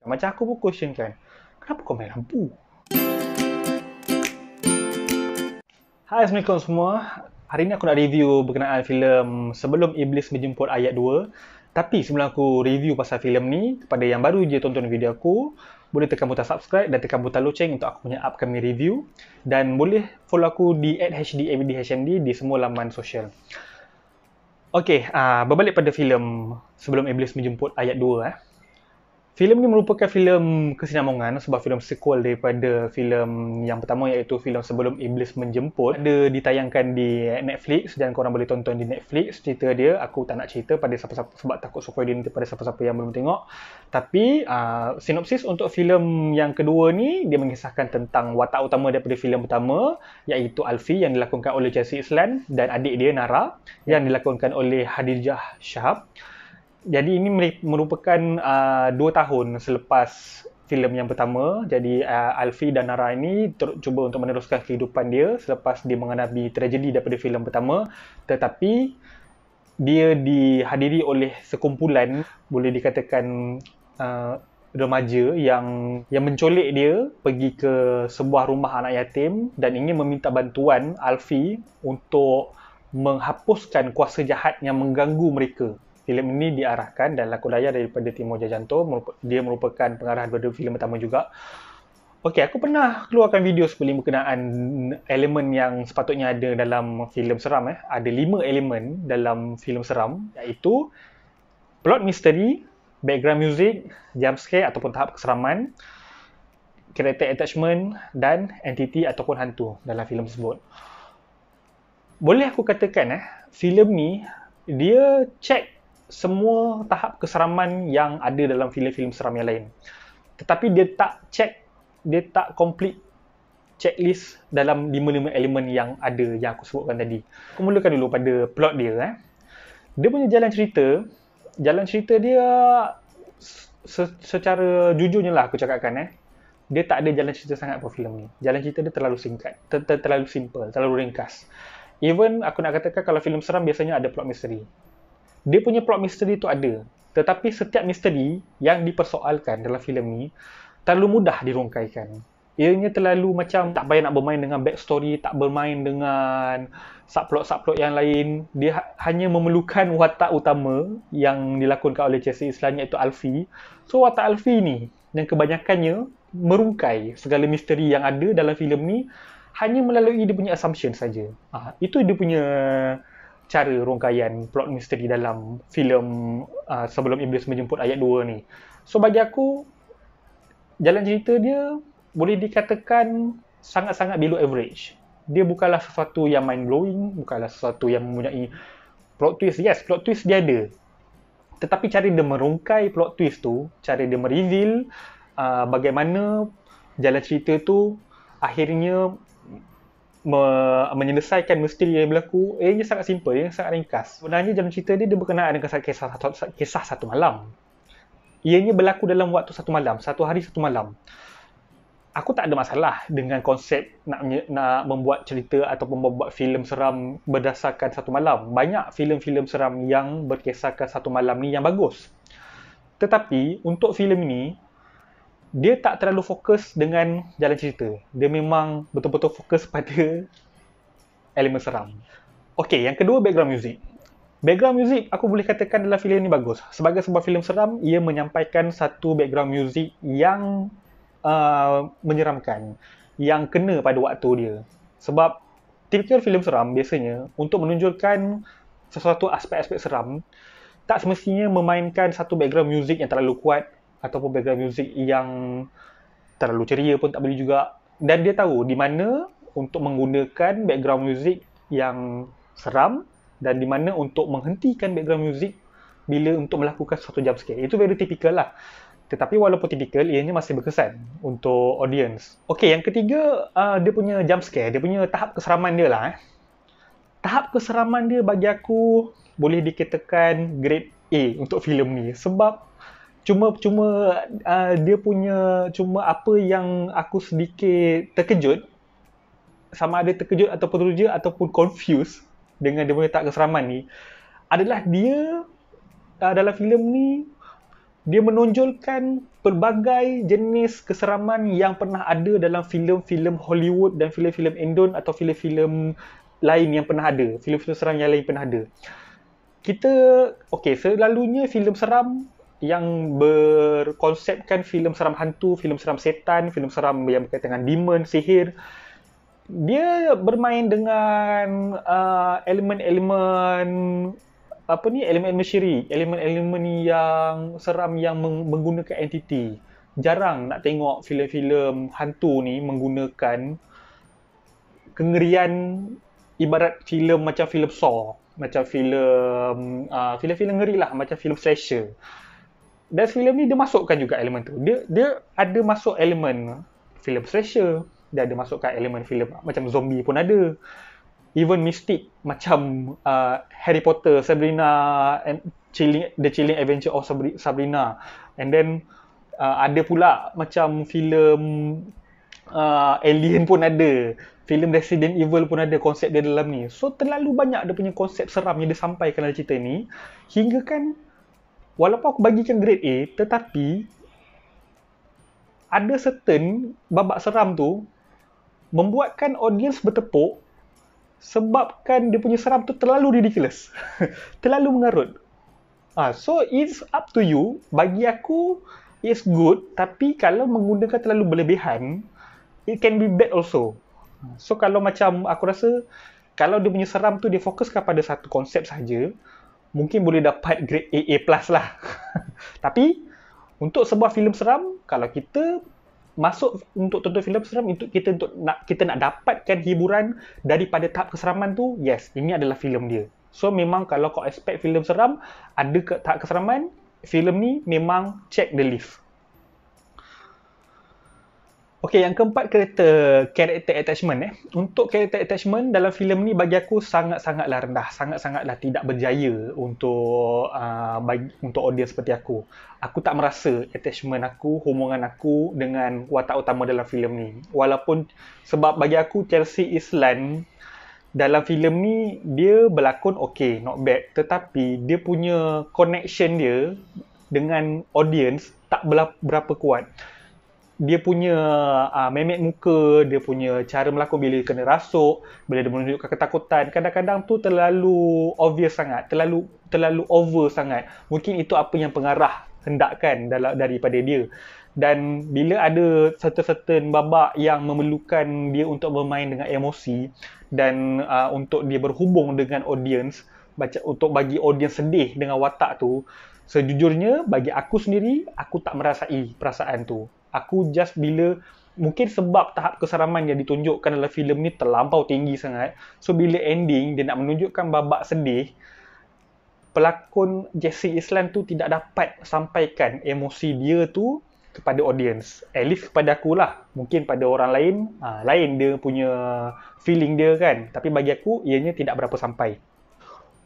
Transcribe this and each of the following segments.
Macam aku pun question kan, kenapa kau main lampu? Hai, Assalamualaikum semua. Hari ni aku nak review berkenaan filem Sebelum Iblis Menjemput Ayat 2. Tapi sebelum aku review pasal filem ni, kepada yang baru je tonton video aku, boleh tekan butang subscribe dan tekan butang loceng untuk aku punya upcoming review. Dan boleh follow aku di @hdabdhmd di semua laman sosial. Okey, berbalik pada filem Sebelum Iblis Menjemput Ayat 2. Filem ni merupakan filem kesinambungan sebab filem sequel daripada filem yang pertama, iaitu filem Sebelum Iblis Menjemput. Ada ditayangkan di Netflix dan korang boleh tonton di Netflix. Cerita dia aku tak nak cerita pada siapa-siapa sebab takut spoiler nanti pada siapa-siapa yang belum tengok. Tapi sinopsis untuk filem yang kedua ni, dia mengisahkan tentang watak utama daripada filem pertama, iaitu Alfie yang dilakonkan oleh Chelsea Islan dan adik dia Nara yang dilakonkan oleh Khadijah Shahab. Jadi ini merupakan 2 tahun selepas filem yang pertama. Jadi Alfie dan Nara ini cuba untuk meneruskan kehidupan dia selepas dia menghadapi tragedi daripada filem pertama. Tetapi dia dihadiri oleh sekumpulan, boleh dikatakan remaja yang mencolek dia pergi ke sebuah rumah anak yatim dan ingin meminta bantuan Alfie untuk menghapuskan kuasa jahat yang mengganggu mereka. Filem ini diarahkan dan lakon layar daripada Timo Jajanto. Dia merupakan pengarah daripada filem pertama juga. Okey, aku pernah keluarkan video sebelum berkenaan elemen yang sepatutnya ada dalam filem seram. Ada 5 elemen dalam filem seram, iaitu plot misteri, background music, jump scare ataupun tahap keseraman, character attachment dan entity ataupun hantu dalam filem tersebut. Boleh aku katakan filem ni dia check semua tahap keseraman yang ada dalam filem-filem seram yang lain. Tetapi dia tak complete checklist dalam 5 elemen yang ada yang aku sebutkan tadi. Aku mulakan dulu pada plot dia. Dia punya jalan cerita dia secara jujurnya lah aku cakapkan, dia tak ada jalan cerita sangat per filem ni. Jalan cerita dia terlalu singkat, terlalu simple, terlalu ringkas. Even aku nak katakan kalau filem seram biasanya ada plot misteri. Dia punya plot misteri tu ada. Tetapi setiap misteri yang dipersoalkan dalam filem ni terlalu mudah dirungkaikan. Ianya terlalu macam tak payah nak bermain dengan backstory, tak bermain dengan subplot-subplot yang lain. Dia hanya memerlukan watak utama yang dilakonkan oleh Chelsea Islan, iaitu Alfie. So watak Alfie ni yang kebanyakannya merungkai segala misteri yang ada dalam filem ni hanya melalui dia punya assumption saja. Itu dia punya cara rungkaian plot misteri dalam filem Sebelum Iblis Menjemput Ayat 2 ni. So bagi aku, jalan cerita dia boleh dikatakan sangat-sangat below average. Dia bukanlah sesuatu yang mind-blowing, bukanlah sesuatu yang mempunyai plot twist. Yes, plot twist dia ada. Tetapi cara dia merungkai plot twist tu, cara dia mereveal bagaimana jalan cerita tu akhirnya menyelesaikan misteri yang berlaku, ianya sangat simple, ianya sangat ringkas. Sebenarnya jalan cerita dia berkenaan dengan kisah satu malam. Ianya berlaku dalam waktu satu malam, satu hari satu malam. Aku tak ada masalah dengan konsep nak membuat cerita ataupun membuat filem seram berdasarkan satu malam. Banyak filem-filem seram yang berkisahkan satu malam ni yang bagus. Tetapi untuk filem ini, dia tak terlalu fokus dengan jalan cerita. Dia memang betul-betul fokus pada elemen seram. Okey, yang kedua, background music. Background music aku boleh katakan dalam filem ni bagus. Sebagai sebuah filem seram, ia menyampaikan satu background music yang menyeramkan, yang kena pada waktu dia. Sebab tipikal filem seram biasanya untuk menunjukkan sesuatu aspek-aspek seram, tak semestinya memainkan satu background music yang terlalu kuat ataupun background music yang terlalu ceria pun tak boleh juga. Dan dia tahu di mana untuk menggunakan background music yang seram dan di mana untuk menghentikan background music bila untuk melakukan suatu jump scare. Itu very typical lah. Tetapi walaupun typical, ianya masih berkesan untuk audience. Okey, yang ketiga, dia punya jump scare, dia punya tahap keseraman dia lah. Tahap keseraman dia bagi aku boleh dikatakan grade A untuk filem ni. Sebab Cuma dia punya apa yang aku sedikit terkejut, sama ada terkejut ataupun teruja ataupun confused dengan dia punya tahap keseraman ni, adalah dia dalam filem ni dia menonjolkan pelbagai jenis keseraman yang pernah ada dalam filem-filem Hollywood dan filem-filem Indon atau filem-filem lain yang pernah ada. Filem-filem seram yang lain pernah ada. Kita, selalunya filem seram yang berkonsepkan filem seram hantu, filem seram setan, filem seram yang berkaitan dengan demon, sihir, dia bermain dengan elemen-elemen elemen syirik, elemen-elemen yang seram yang menggunakan entiti. Jarang nak tengok filem-filem hantu ni menggunakan kengerian ibarat filem macam filem Saw, macam filem-filem ngeri lah, macam filem slasher. Dan filem ni dia masukkan juga elemen tu. Dia ada masuk elemen filem slasher, dia ada masukkan elemen filem macam zombie pun ada. Even mistik macam Harry Potter, Sabrina and The Chilling Adventure of Sabrina. And then ada pula macam filem Alien pun ada. Filem Resident Evil pun ada konsep dia dalam ni. So terlalu banyak dia punya konsep seram yang dia sampaikan dalam cerita ni. Hingga kan walaupun aku bagikan grade A, tetapi ada certain babak seram tu membuatkan audience bertepuk sebabkan dia punya seram tu terlalu ridiculous. Terlalu mengarut. So it's up to you. Bagi aku, it's good. Tapi kalau menggunakan terlalu berlebihan, it can be bad also. So kalau macam aku rasa, kalau dia punya seram tu dia fokuskan pada satu konsep saja, mungkin boleh dapat grade AA+ lah. Tapi, untuk sebuah filem seram, kalau kita masuk untuk tonton filem seram, kita nak dapatkan hiburan daripada tahap keseraman tu, yes, ini adalah filem dia. So memang kalau kau expect filem seram ada ke tahap keseraman, filem ni memang check the list. Okey, yang keempat, character attachment. Untuk character attachment dalam filem ni bagi aku sangat-sangatlah rendah, sangat-sangatlah tidak berjaya untuk untuk audience seperti aku. Aku tak merasa attachment aku, hubungan aku dengan watak utama dalam filem ni. Walaupun sebab bagi aku Chelsea Islan dalam filem ni dia berlakon okey, not bad, tetapi dia punya connection dia dengan audience tak berapa kuat. Dia punya memek muka, dia punya cara melakon bila dia kena rasuk, bila dia menunjukkan ketakutan, kadang-kadang tu terlalu obvious sangat, terlalu over sangat. Mungkin itu apa yang pengarah hendakkan daripada dia. Dan bila ada certain babak yang memerlukan dia untuk bermain dengan emosi dan untuk dia berhubung dengan audience, untuk bagi audience sedih dengan watak tu, sejujurnya bagi aku sendiri, aku tak merasai perasaan tu. Aku just bila mungkin sebab tahap keseraman yang ditunjukkan dalam filem ni terlampau tinggi sangat. So bila ending dia nak menunjukkan babak sedih, pelakon Chelsea Islan tu tidak dapat sampaikan emosi dia tu kepada audience. At least kepada aku lah. Mungkin pada orang lain, lain dia punya feeling dia kan. Tapi bagi aku, ianya tidak berapa sampai.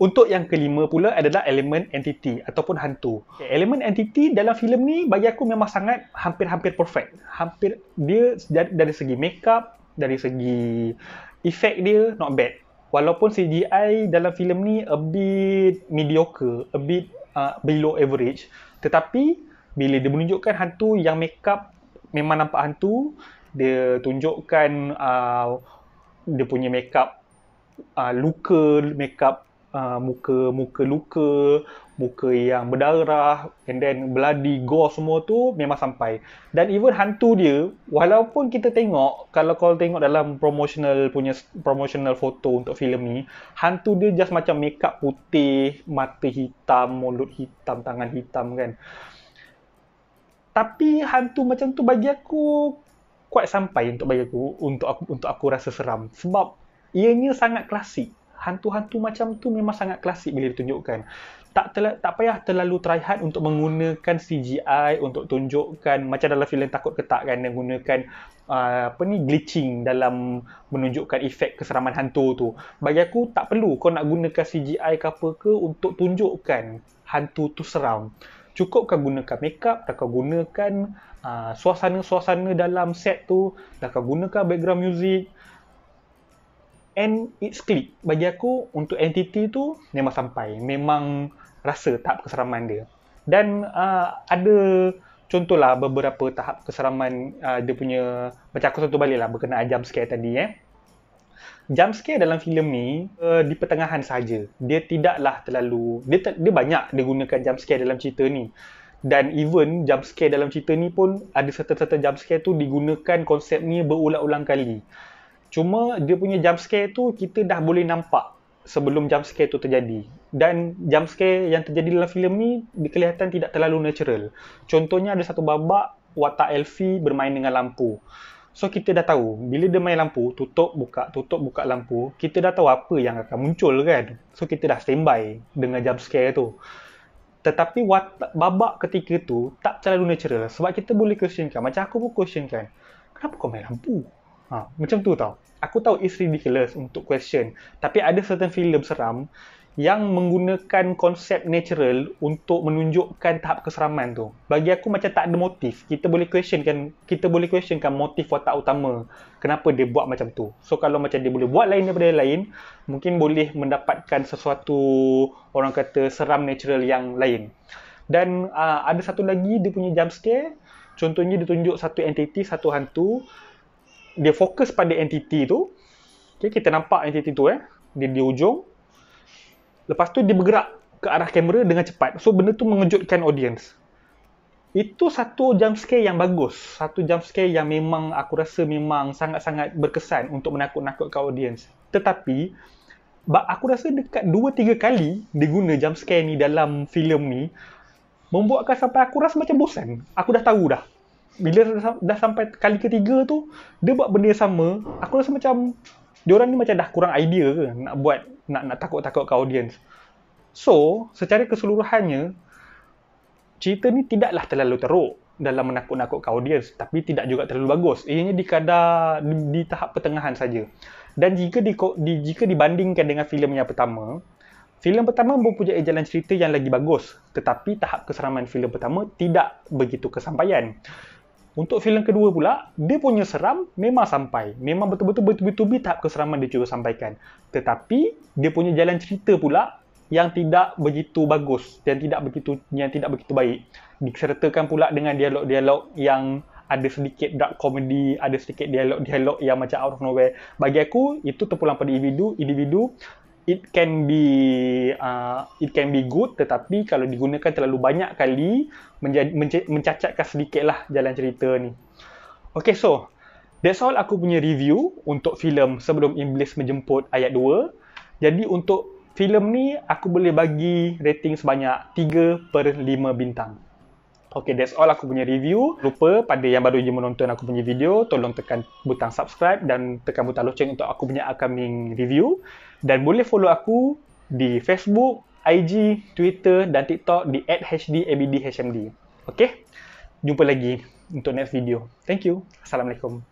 Untuk yang kelima pula adalah elemen entity ataupun hantu. Elemen entity dalam filem ni bagi aku memang sangat hampir-hampir perfect. Hampir dia dari segi makeup, dari segi efek dia not bad. Walaupun CGI dalam filem ni a bit mediocre, a bit below average, tetapi bila dia menunjukkan hantu yang makeup memang nampak hantu, dia tunjukkan dia punya makeup luka, makeup muka luka, muka yang berdarah, and then bloody gore semua tu memang sampai. Dan even hantu dia, walaupun kita tengok, kalau kau tengok dalam promotional photo untuk filem ni, hantu dia just macam makeup putih, mata hitam, mulut hitam, tangan hitam kan. Tapi hantu macam tu bagi aku quite sampai untuk aku rasa seram, sebab ianya sangat klasik. Hantu-hantu macam tu memang sangat klasik bila ditunjukkan. Tak payah terlalu try hard untuk menggunakan CGI untuk tunjukkan macam dalam filem Takut Ketak kan, yang gunakan glitching dalam menunjukkan efek keseraman hantu tu. Bagi aku tak perlu kau nak gunakan CGI ke apa ke untuk tunjukkan hantu tu seram. Cukup kau gunakan makeup, dah kau gunakan suasana-suasana dalam set tu, dah kau gunakan background music, and it's click. Bagi aku untuk entity tu memang sampai, memang rasa tahap keseraman dia. Dan ada contohlah beberapa tahap keseraman dia punya, macam aku sentuh balik lah berkenaan jump scare tadi. Jump scare dalam filem ni di pertengahan saja. Dia tidaklah terlalu, dia banyak digunakan jump scare dalam cerita ni. Dan even jump scare dalam cerita ni pun ada serta-serta jump scare tu digunakan konsep ni berulang-ulang kali. Cuma dia punya jump scare tu kita dah boleh nampak sebelum jump scare tu terjadi. Dan jump scare yang terjadi dalam filem ni kelihatan tidak terlalu natural. Contohnya ada satu babak watak Elfie bermain dengan lampu. So kita dah tahu bila dia main lampu, tutup buka lampu, kita dah tahu apa yang akan muncul kan. So kita dah standby dengan jump scare tu. Tetapi babak ketika tu tak terlalu natural sebab kita boleh questionkan, macam aku pun questionkan, kenapa kau main lampu? Macam tu tau. Aku tahu it's ridiculous untuk question, tapi ada certain filem seram yang menggunakan konsep natural untuk menunjukkan tahap keseraman tu. Bagi aku macam tak ada motif. Kita boleh questionkan motif watak utama. Kenapa dia buat macam tu? So kalau macam dia boleh buat lain daripada yang lain, mungkin boleh mendapatkan sesuatu orang kata seram natural yang lain. Dan ada satu lagi dia punya jump scare. Contohnya dia tunjuk satu entiti, satu hantu. Dia fokus pada entiti tu. Okay, kita nampak entiti tu dia di ujung. Lepas tu dia bergerak ke arah kamera dengan cepat. So benda tu mengejutkan audience. Itu satu jump scare yang bagus. Satu jump scare yang memang aku rasa memang sangat-sangat berkesan untuk menakut-nakutkan audience. Tetapi aku rasa dekat 2-3 kali dia guna jump scare ni dalam filem ni membuatkan sampai aku rasa macam bosan. Aku dah tahu dah. Bila dah sampai kali ketiga tu dia buat benda yang sama, aku rasa macam diorang ni macam dah kurang idea ke nak takut-takutkan audience. So, secara keseluruhannya cerita ni tidaklah terlalu teruk dalam menakut-nakutkan audience, tapi tidak juga terlalu bagus. Ianya di tahap pertengahan saja. Dan jika dibandingkan dengan filem yang pertama, filem pertama mempunyai jalan cerita yang lagi bagus, tetapi tahap keseraman filem pertama tidak begitu kesampaian. Untuk filem kedua pula, dia punya seram memang sampai. Memang betul-betul bertubi-tubi tahap keseraman dia cuba sampaikan. Tetapi, dia punya jalan cerita pula yang tidak begitu bagus dan tidak begitu baik. Disertakan pula dengan dialog-dialog yang ada sedikit dark comedy, ada sedikit dialog-dialog yang macam out of nowhere. Bagi aku, itu terpulang pada individu. It can be good, tetapi kalau digunakan terlalu banyak kali mencacatkan sedikitlah jalan cerita ni. Okay, so that's all aku punya review untuk filem Sebelum Iblis Menjemput ayat 2. Jadi untuk filem ni aku boleh bagi rating sebanyak 3/5 bintang. Okay, that's all aku punya review. Lupa pada yang baru je menonton aku punya video, tolong tekan butang subscribe dan tekan butang loceng untuk aku punya upcoming review. Dan boleh follow aku di Facebook, IG, Twitter dan TikTok di @hdabdhmd. Okay? Jumpa lagi untuk next video. Thank you. Assalamualaikum.